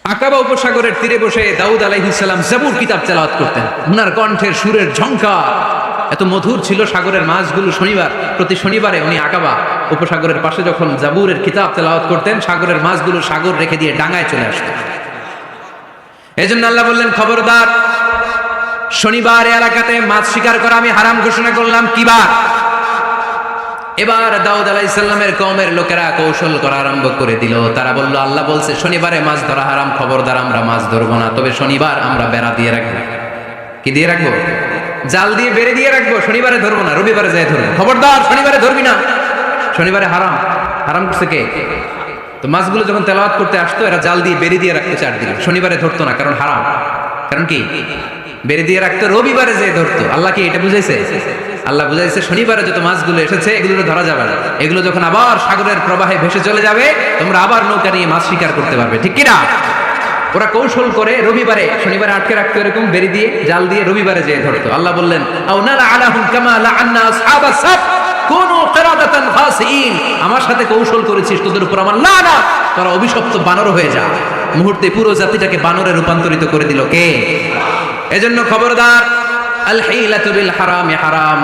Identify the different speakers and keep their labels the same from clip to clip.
Speaker 1: আকাবা উপসাগরের তীরে বসে দাউদ আলাইহিস সালাম জাবুর কিতাব তেলাওয়াত করতেন। ওনার কণ্ঠের সুরের ঝংকার এত মধুর ছিল, সাগরের মাছগুলো প্রতি শনিবারে উনি আকাবা উপসাগরের পাশে যখন জাবুরের কিতাব তেলাওয়াত করতেন, সাগরের মাছগুলো সাগর রেখে দিয়ে ডাঙায় চলে আসত। এজন্য আল্লাহ বললেন, খবরদার, শনিবার এলাকাতে মাছ শিকার করা আমি হারাম ঘোষণা করলাম। কিবার এবার দাউদ আলাইহিস সালামের কওমের লোকেরা কৌশল করা আরম্ভ করে দিল। তারা বলল, আল্লাহ বলছে শনিবারে মাছ ধরা হারাম, খবরদার আমরা মাছ ধরবো না, তবে শনিবার আমরা বেড়া দিয়ে রাখবো। কি দিয়ে রাখবো? জাল দিয়ে বেড়ে দিয়ে রাখবো। শনিবারে ধরবো না, রবিবারে যাই ধরবো। খবরদার, শনিবারে ধরবি না, শনিবারে হারাম। হারাম করছে কে? তো মাছগুলো যখন তেলাওয়াত করতে আসতো, এরা জাল দিয়ে বেড়ে দিয়ে রাখতো চারদিকে, শনিবারে ধরতো না, কারণ হারাম। কারণ কি? বেড়ে দিয়ে রাখতো, রবিবারে যেয়ে ধরতো। আল্লাহ কি এটা বুঝাইছে? আল্লাহ বুঝাইছে শনিবারে যত মাছগুলো এসেছে এগুলো ধরা যাবে না, এগুলো যখন আবার সাগরের প্রবাহে ভেসে চলে যাবে, তোমরা আবার নৌকা নিয়ে মাছ শিকার করতে পারবে। ঠিক কিনা? ওরা কৌশল করে রবিবারে, শনিবারে আটকে রাখতো, এরকম বেরি দিয়ে জাল দিয়ে রবিবারে যেয়ে ধরতো। আল্লাহ বললেন, আও নালা আলাহুম কামা লাআন্না আসহাবাস সাব কুনু কিরাদাতান খাসিন, আমার সাথে কৌশল করেছিস, তোদের উপর আমার লানাত, তোরা অভিশপ্ত বানর হয়ে যা। মুহূর্তে পুরো জাতিটাকে বানরে রূপান্তরিত করে দিল কে? এজন্য খবরদার, আল হিলাতু বিল হারামি হারাম,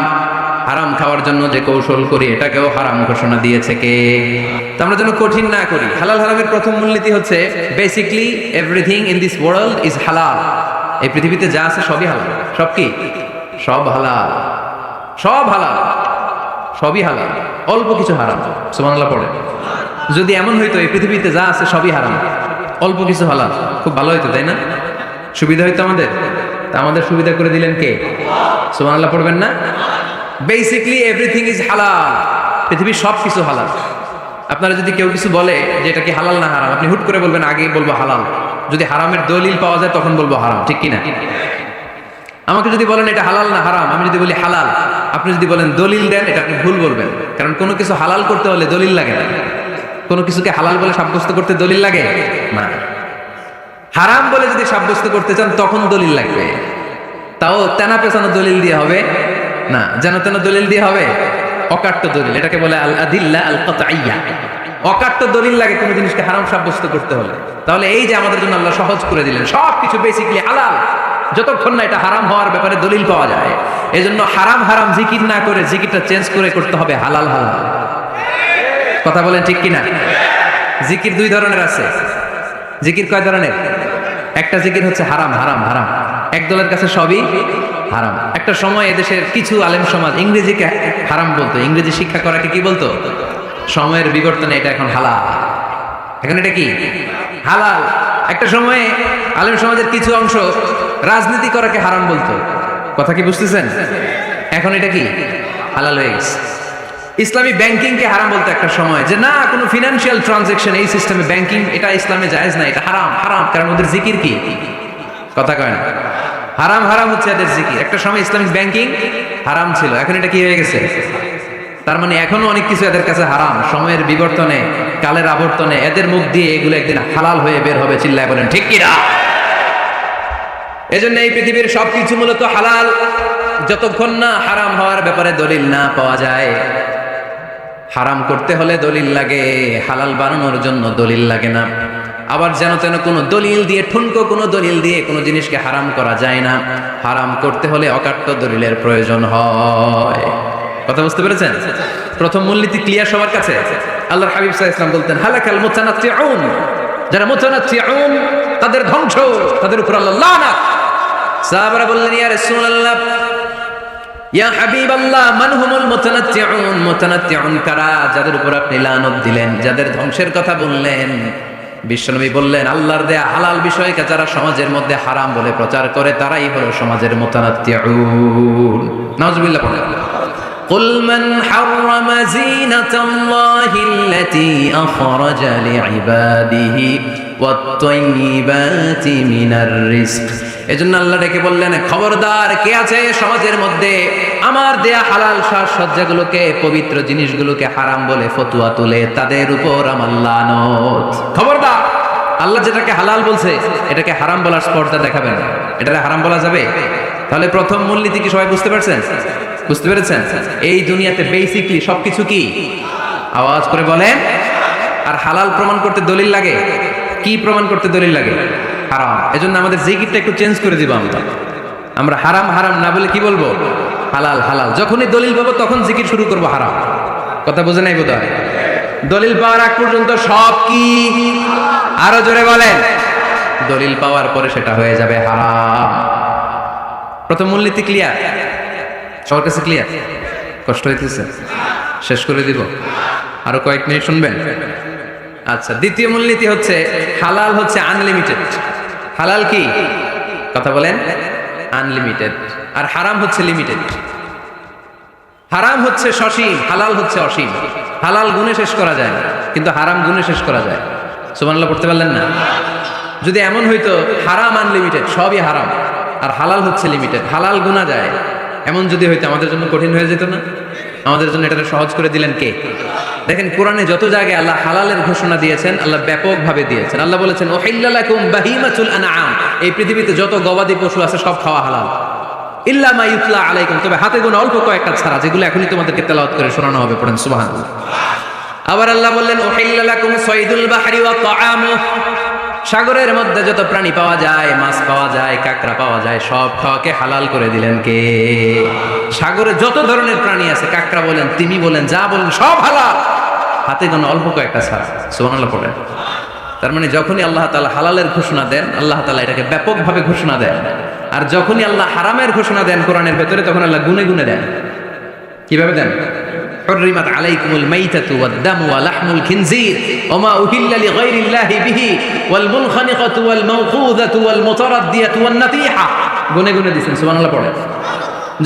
Speaker 1: হারাম খাওয়ার জন্য যে কৌশল করি এটাকেও হারাম ঘোষণা দিয়েছে কে? তো আমরা যেন কঠিন না করি। হালাল হারামের প্রথম মূলনীতি হচ্ছে basically everything in this world is হালাল। এই পৃথিবীতে যা আছে সবই হালাল। সব কি? সব হালাল, সব হালাল, সবই হালাল, অল্প কিছু হারাম। সুবহানাল্লাহ পড়ে। যদি এমন হইতো এই পৃথিবীতে যা আছে সবই হারাম, অল্প কিছু হালাল, খুব ভালো হইতো, তাই না? সুবিধা হইতো আমাদের। তা আমাদের সুবিধা করে দিলেন কে? সুবহানাল্লাহ পড়বেন না? বেসিকলি এভরিথিং ইজ হালাল, পৃথিবীর সব কিছু হালাল। আপনারা যদি কেউ কিছু বলে যে এটা কি হালাল না হারাম, আপনি হুট করে বলবেন আগে বলবো হালাল, যদি হারামের দলিল পাওয়া যায় তখন বলবো হারাম। ঠিক কিনা? আমাকে যদি বলেন এটা হালাল না হারাম, আমি যদি বলি হালাল, আপনি যদি বলেন দলিল দেন, এটা আপনি ভুল বলবেন। কারণ কোনো কিছু হালাল করতে হলে দলিল লাগে না। কোনো কিছুকে হালাল বলে সাব্যস্ত করতে দলিল লাগে না। হারাম বলে যদি সাব্যস্ত করতে চান তখন দলিল লাগবে, তাও তেনা পেছানো দলিল দিয়ে হবে না, যেন তেন দলিল দিয়ে হবে, অকাট্য দলিল। এটাকে বলে আল আদিল্লা আল কাতঈয়া। অকাট্য দলিল লাগে কোনো জিনিসকে হারাম সাব্যস্ত করতে হলে। তাহলে এই যে আমাদের জন্য আল্লাহ সহজ করে দিলেন, সব কিছু বেসিক্যালি হালাল যতক্ষণ না এটা হারাম হওয়ার ব্যাপারে দলিল পাওয়া যায়। এজন্য হারাম হারাম জিকির না করে জিকিরটা চেঞ্জ করে করতে হবে হালাল হালাল। কথা বলেন ঠিক কিনা? জিকির দুই ধরনের আছে। জিকির কয় ধরনের? একটা জিকির হচ্ছে হারাম হারাম হারাম, একদলের কাছে সবই হারাম। একটা সময় এদেশের কিছু আলেম সমাজ ইংরেজিকে হারাম বলতো, ইংরেজি শিক্ষা করাকে কি বলতো? সময়ের বিবর্তনে এটা এখন হালাল। এখন এটা কি? হালাল। একটা সময়ে আলেম সমাজের কিছু অংশ রাজনীতি করাকে হারাম বলতো। কথা কি বুঝতেছেন? এখন এটা কি? হালাল হয়ে গেছে। ইসলামী ব্যাংকিংকে হারাম বলতো একটা সময়, যে না, কোনো ফিনান্সিয়াল ট্রানজাকশন এই সিস্টেমে ব্যাংকিং এটা ইসলামে জায়েজ না, এটা হারাম হারাম। কারণ ওদের জিকির কি? কথা কয় না? হারাম হারাম হচ্ছে এদের জিকির। একটা সময় ইসলামিক ব্যাংকিং হারাম ছিল, এখন এটা কি হয়ে গেছে? তার মানে এখনো অনেক কিছু এদের কাছে হারাম। সময়ের বিবর্তনে, কালের আবর্তনে এদের মুখ দিয়ে এগুলো একদিন হালাল হয়ে বের হবে। চিল্লায় বলেন ঠিক কিনা? এজন্য এই পৃথিবীর সবকিছু মূলত হালাল যতক্ষণ না হারাম হওয়ার ব্যাপারে দলিল না পাওয়া যায়। হারাম করতে হলে দলিল লাগে, হালাল বানানোর জন্য দলিল লাগে না। আবার যেন তেন কোনো দলিল দিয়ে, ঠুনকো কোনো দলিল দিয়ে কোনো জিনিসকে হারাম করা যায় না। হারাম করতে হলে অকাট্য দলিলের প্রয়োজন হয়। কথা বুঝতে পেরেছেন? প্রথম মূলনীতি ক্লিয়ার সবার কাছে? আল্লাহর হাবিব সাল্লাল্লাহু আলাইহি ওয়াসাল্লাম বলতেন, হালাকাল মুতানাত্তিউন, যারা মুতানাত্তিউন তাদের ধ্বংস, তাদের উপর আল্লাহ লানাত। সাহাবারা বললেন, ইয়া রাসূলুল্লাহ, ইয়া হাবিবাল্লাহ, মান হুমুল মুতানাত্তিউন? মুতানাত্তিউন কারা, যাদের উপর আপনি লানত দিলেন, যাদের ধ্বংসের কথা বললেন? বিশ্বনবী বললেন, আল্লাহর দেয়া হালাল বিষয়কে যারা সমাজের মধ্যে হারাম বলে প্রচার করে তারাই হলো সমাজের মুতানাত্তিউন। নাউজুবিল্লাহ পড়েন। قل من حرم زينة الله التي أخرج لعباده والطيبات من الرزق। এজন্য আল্লাহ ডেকে বললেন, খবরদার, কে আছে সমাজের মধ্যে আমার দেয়া হালাল সাজসজ্জাগুলোকে, পবিত্র জিনিসগুলোকে হারাম বলে ফতোয়া তুলে, তাদের উপর আমার লানত। খবরদার, আল্লাহ যেটাকে হালাল বলছে এটাকে হারাম বলার স্পর্ধা দেখাবেন না। এটাকে হারাম বলা যাবে? তাহলে প্রথম মূলনীতি কি সবাই বুঝতে পারছেন? বুঝতে পেরেছেন? এই দুনিয়াতে বেসিকলি সবকিছু কি? আওয়াজ করে বলেন। আর হালাল প্রমাণ করতে দলিল লাগে? কি প্রমাণ করতে দলিল লাগে? হারাম। এজন্য আমাদের জিকিরটা একটু চেঞ্জ করে দিব আমরা হারাম হারাম না বলে কি বলবো? হালাল হালাল। যখনই দলিল পাবো তখন জিকির শুরু করবো হারাম। কথা বুঝে নাই বোধহয়? দলিল পাওয়ার আগ পর্যন্ত সব কি? আরো জোরে বলেন। দলিল পাওয়ার পরে সেটা হয়ে যাবে হারাম। প্রথম মূলনীতি ক্লিয়ার? সবার কাছে ক্লিয়ার? কষ্ট হইতেছে? শেষ করে দিব? আরো কয়েক মিনিট শুনবেন? আচ্ছা, দ্বিতীয় মূলনীতি হচ্ছে হালাল হচ্ছে আনলিমিটেড। হালাল কি? কথা বলেন। আনলিমিটেড। আর হারাম হচ্ছে লিমিটেড। হারাম হচ্ছে সসীম, হালাল হচ্ছে অসীম। হালাল গুণে শেষ করা যায় না, কিন্তু হারাম গুণে শেষ করা যায়। সুবহানাল্লাহ পড়তে পারলেন না? যদি এমন হইতো হারাম আনলিমিটেড, সবই হারাম, আর হালাল হচ্ছে লিমিটেড, হালাল গুণা যায়, এমন যদি হইতো আমাদের জন্য কঠিন হয়ে যেত না? আমাদের জন্য এটা সহজ করে দিলেন কে? দেখেন কোরআনে যত জায়গায় আল্লাহ হালালের ঘোষণা দিয়েছেন, আল্লাহ ব্যাপকভাবে দিয়েছেন। আল্লাহ বলেছেন উহিল্লা লাকুম বাহিমাতুল আনআম, এই পৃথিবীতে যত গবাদি পশু আছে সব খাওয়া হালাল, ইল্লা মা ইউতলা আলাইকুম, তবে হাতে গোনা অল্প কয়েকটা ছাড়া, যেগুলো এখনই তোমাদেরকে তেলাওয়াত করে শোনানো হবে। পড়েন সুবহানাল্লাহ। আবার আল্লাহ বললেন উহিল্লা লাকুম সাইদুল বাহরি ওয়া তাআমু, সাগরের মধ্যে যত প্রাণী পাওয়া যায়, মাছ পাওয়া যায়, কাঁকড়া পাওয়া যায়, সব খাওয়াকে হালাল করে দিলেন কে? সাগরে যত ধরনের প্রাণী আছে, কাঁকড়া বলেন, তিমি বলেন, যা বলেন, সব হালাল, হাতে গোনা অল্প কয়েকটা ছাড়া। সুবহানাল্লাহ পড়েন। তার মানে যখনই আল্লাহ তাআলা হালালের ঘোষণা দেন, আল্লাহ তাআলা এটাকে ব্যাপকভাবে ঘোষণা দেন। আর যখনই আল্লাহ হারামের ঘোষণা দেন কোরআনের ভেতরে, তখন আল্লাহ গুনে গুনে দেন। কিভাবে দেন? حرمت عليكم الميتة والدم ولحم الخنزير وما أهل لغير الله به والمنخنقة والموقوذة والمتردية والنطيحة, গুনে গুনে দিয়েছেন। সুবহানাল্লাহ পড়ে।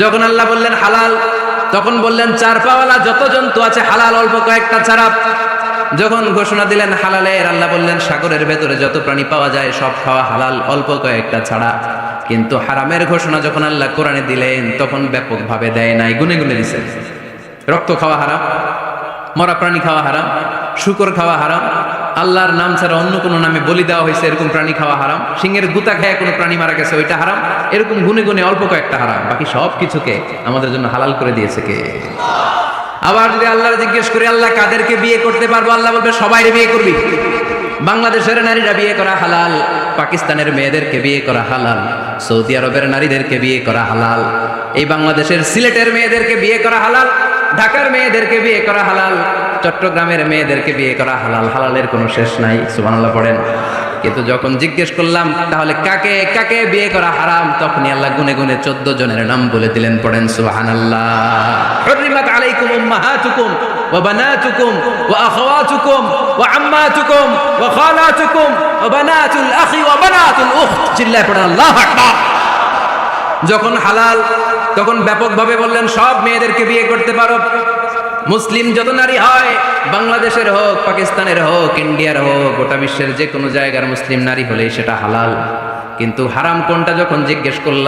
Speaker 1: যখন আল্লাহ বললেন হালাল, তখন বললেন চার পাওয়ালা যত জন্তু আছে হালাল, অল্প কয়েকটা ছাড়া। যখন ঘোষণা দিলেন হালালের, আল্লাহ বললেন সাগরের ভেতরে যত প্রাণী পাওয়া যায় সব খাওয়া হালাল, অল্প কয়েকটা ছাড়া। কিন্তু হারামের ঘোষণা যখন আল্লাহ কোরআনে দিলেন, তখন ব্যাপকভাবে দেয় নাই, গুনে গুনে দিয়েছেন। রক্ত খাওয়া হারাম, মরা প্রাণী খাওয়া হারাম, শূকর খাওয়া হারাম, আল্লাহর নাম ছাড়া অন্য কোনো নামে বলি দেওয়া হয়েছে এরকম প্রাণী খাওয়া হারাম, সিংহের গুতা খায় কোনো প্রাণী মারা গেছে ওইটা হারাম, এরকম গুনে গুনে অল্প কয়েকটা হারাম, বাকি সব কিছুকে আমাদের জন্য হালাল করে দিয়েছে কে? আবার যদি আল্লাহ জিজ্ঞেস করি আল্লাহ কাদেরকে বিয়ে করতে পারবো, আল্লাহ বলবে সবাই বিয়ে করবি। বাংলাদেশের নারীরা বিয়ে করা হালাল, পাকিস্তানের মেয়েদেরকে বিয়ে করা হালাল, সৌদি আরবের নারীদেরকে বিয়ে করা হালাল, এই বাংলাদেশের সিলেটের মেয়েদেরকে বিয়ে করা হালাল, ঢাকার মেয়েদেরকে বিয়ে করা হালাল, চট্টগ্রামের মেয়েদেরকে বিয়ে করা হালাল। হালালের কোনো শেষ নাই। সুবহানাল্লাহ পড়েন। কিন্তু যখন জিজ্ঞেস করলাম তাহলে কাকে কাকে বিয়ে করা হারাম, তখনই আল্লাহ গুনে গুনে 14 জনের নাম বলে দিলেন। পড়েন সুবহানাল্লাহ। হুররিমাত আলাইকুম উম্মাহাতুকুম ওয়া বানাতুকুম ওয়া আখাওয়াতুকুম ওয়া আম্মাতুকুম ওয়া খালাতুকুম ওয়া বানাতুল আখি ওয়া বানাতুল উখত। চিল্লায়ে পড়েন আল্লাহু আকবার। যখন হালাল, তখন ব্যাপকভাবে বললেন সব মেয়েদেরকে বিয়ে করতে পারো। মুসলিম যত নারী হয়, বাংলাদেশের হোক, পাকিস্তানের হোক, ইন্ডিয়ার হোক, গোটা বিশ্বের যে কোনো জায়গার মুসলিম নারী হলেই সেটা হালাল। কিন্তু হারাম কোনটা যখন জিজ্ঞেস করলাম,